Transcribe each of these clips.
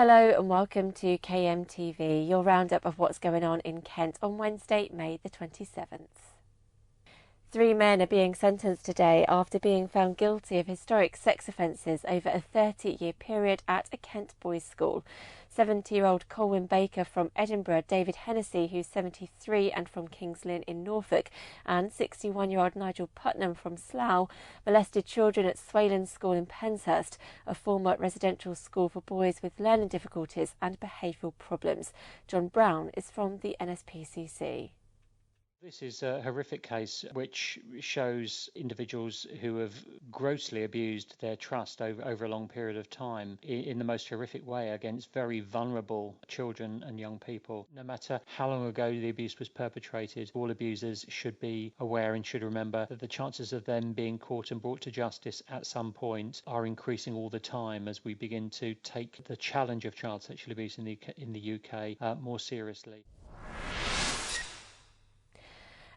Hello and welcome to KMTV, your roundup of what's going on in Kent on Wednesday, May the 27th. 3 men are being sentenced today after being found guilty of historic sex offences over a 30-year period at a Kent boys' school. 70-year-old Colwyn Baker from Edinburgh, David Hennessy, who's 73 and from Kings Lynn in Norfolk, and 61-year-old Nigel Putnam from Slough molested children at Swayland School in Penshurst, a former residential school for boys with learning difficulties and behavioural problems. John Brown is from the NSPCC. This is a horrific case which shows individuals who have grossly abused their trust over a long period of time in the most horrific way against very vulnerable children and young people. No matter how long ago the abuse was perpetrated, all abusers should be aware and should remember that the chances of them being caught and brought to justice at some point are increasing all the time as we begin to take the challenge of child sexual abuse in the UK more seriously.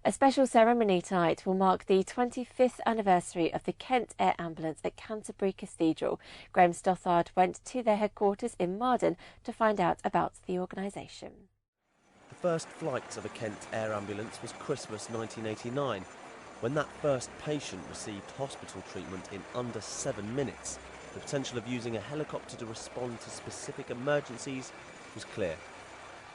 A special ceremony tonight will mark the 25th anniversary of the Kent Air Ambulance at Canterbury Cathedral. Graham Stothard went to their headquarters in Marden to find out about the organisation. The first flight of a Kent Air Ambulance was Christmas 1989, when that first patient received hospital treatment in under 7 minutes. The potential of using a helicopter to respond to specific emergencies was clear.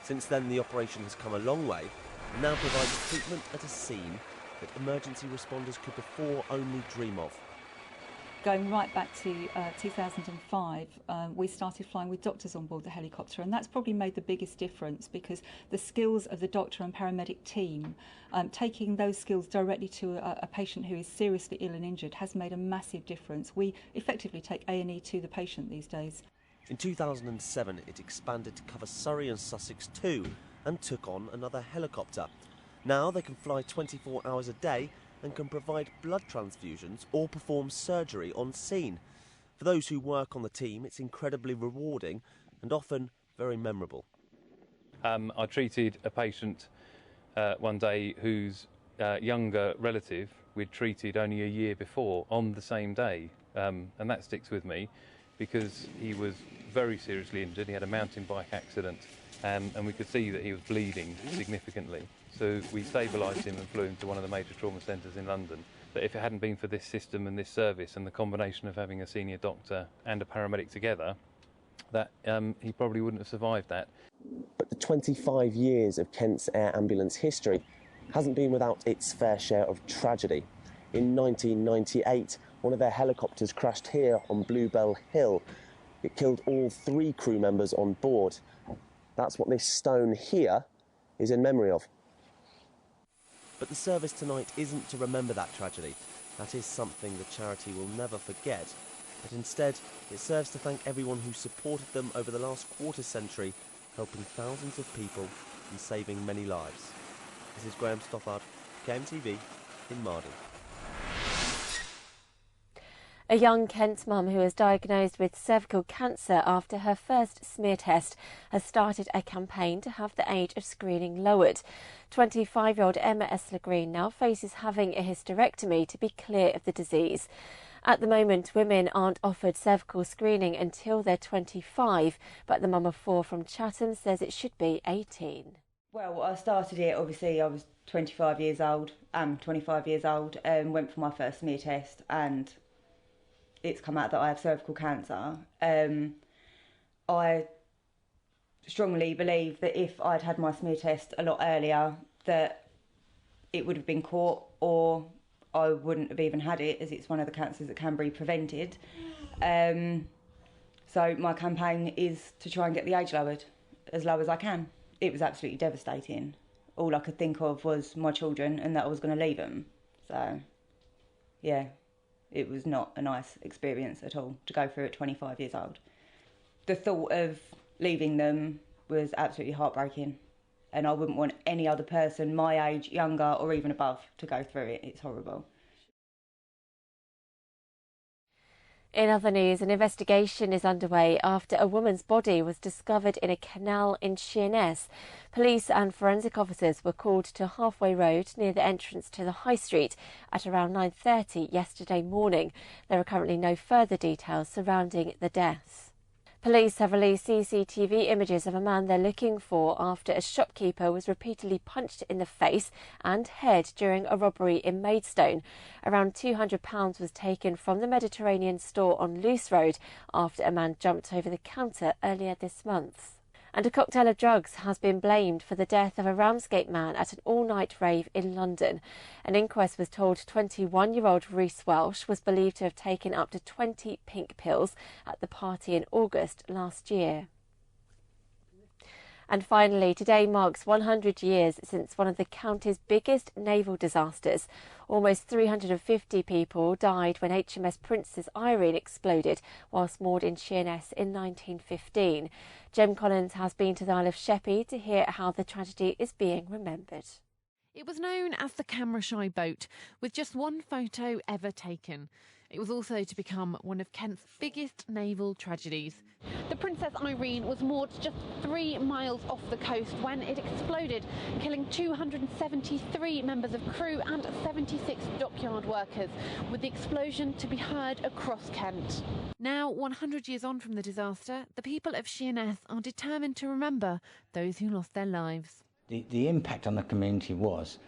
Since then, the operation has come a long way, and now provides treatment at a scene that emergency responders could before only dream of. Going right back to 2005, we started flying with doctors on board the helicopter, and that's probably made the biggest difference because the skills of the doctor and paramedic team, taking those skills directly to a patient who is seriously ill and injured, has made a massive difference. We effectively take A&E to the patient these days. In 2007, it expanded to cover Surrey and Sussex too, and took on another helicopter. Now they can fly 24 hours a day and can provide blood transfusions or perform surgery on scene. For those who work on the team, it's incredibly rewarding and often very memorable. I treated a patient one day whose younger relative we'd treated only a year before on the same day, and that sticks with me because he was very seriously injured. He had a mountain bike accident, and we could see that he was bleeding significantly. So we stabilised him and flew him to one of the major trauma centres in London. But if it hadn't been for this system and this service and the combination of having a senior doctor and a paramedic together, that he probably wouldn't have survived that. But the 25 years of Kent's air ambulance history hasn't been without its fair share of tragedy. In 1998, one of their helicopters crashed here on Bluebell Hill. It killed all 3 crew members on board. That's what this stone here is in memory of. But the service tonight isn't to remember that tragedy. That is something the charity will never forget. But instead, it serves to thank everyone who supported them over the last quarter century, helping thousands of people and saving many lives. This is Graham Stothard, KMTV in Marden. A young Kent mum who was diagnosed with cervical cancer after her first smear test has started a campaign to have the age of screening lowered. 25-year-old Emma Esler-Green now faces having a hysterectomy to be clear of the disease. At the moment, women aren't offered cervical screening until they're 25, but the mum of 4 from Chatham says it should be 18. Well, I started it, obviously I was 25 years old, went for my first smear test, and it's come out that I have cervical cancer. I strongly believe that if I'd had my smear test a lot earlier, that it would have been caught, or I wouldn't have even had it, as it's one of the cancers that can be prevented. So my campaign is to try and get the age lowered as low as I can. It was absolutely devastating. All I could think of was my children and that I was going to leave them. So, yeah. It was not a nice experience at all to go through at 25 years old. The thought of leaving them was absolutely heartbreaking, and I wouldn't want any other person my age, younger or even above, to go through it. It's horrible. In other news, an investigation is underway after a woman's body was discovered in a canal in Sheerness. Police and forensic officers were called to Halfway Road near the entrance to the High Street at around 9:30 yesterday morning. There are currently no further details surrounding the deaths. Police have released CCTV images of a man they're looking for after a shopkeeper was repeatedly punched in the face and head during a robbery in Maidstone. Around £200 was taken from the Mediterranean store on Luce Road after a man jumped over the counter earlier this month. And a cocktail of drugs has been blamed for the death of a Ramsgate man at an all-night rave in London. An inquest was told 21-year-old Reece Welsh was believed to have taken up to 20 pink pills at the party in August last year. And finally, today marks 100 years since one of the county's biggest naval disasters. Almost 350 people died when HMS Princess Irene exploded whilst moored in Sheerness in 1915. Jem Collins has been to the Isle of Sheppey to hear how the tragedy is being remembered. It was known as the camera-shy boat, with just one photo ever taken. It was also to become one of Kent's biggest naval tragedies. The Princess Irene was moored just 3 miles off the coast when it exploded, killing 273 members of crew and 76 dockyard workers, with the explosion to be heard across Kent. Now, 100 years on from the disaster, the people of Sheerness are determined to remember those who lost their lives. The impact on the community was,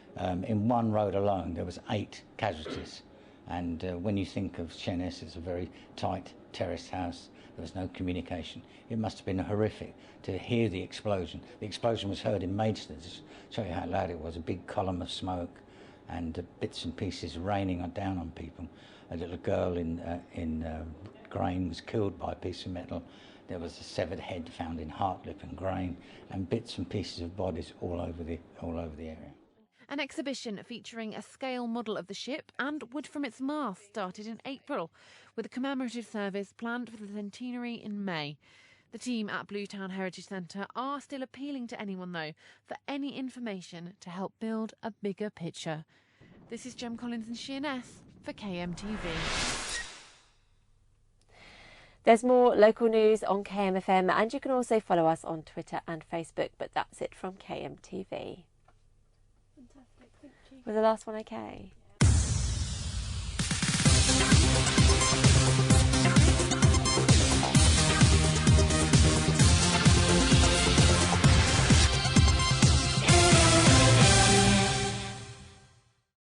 in one road alone, there was 8 casualties. And when you think of Sheerness, it's a very tight terraced house. There was no communication. It must have been horrific to hear the explosion. The explosion was heard in Maidstone. To show you how loud it was, a big column of smoke and bits and pieces raining down on people. A little girl in Grain was killed by a piece of metal. There was a severed head found in Hartlip and Grain, and bits and pieces of bodies all over the area. An exhibition featuring a scale model of the ship and wood from its mast started in April, with a commemorative service planned for the centenary in May. The team at Bluetown Heritage Centre are still appealing to anyone, though, for any information to help build a bigger picture. This is Jem Collins in Sheerness for KMTV. There's more local news on KMFM, and you can also follow us on Twitter and Facebook, but that's it from KMTV. Fantastic, thank you. Was the last one okay?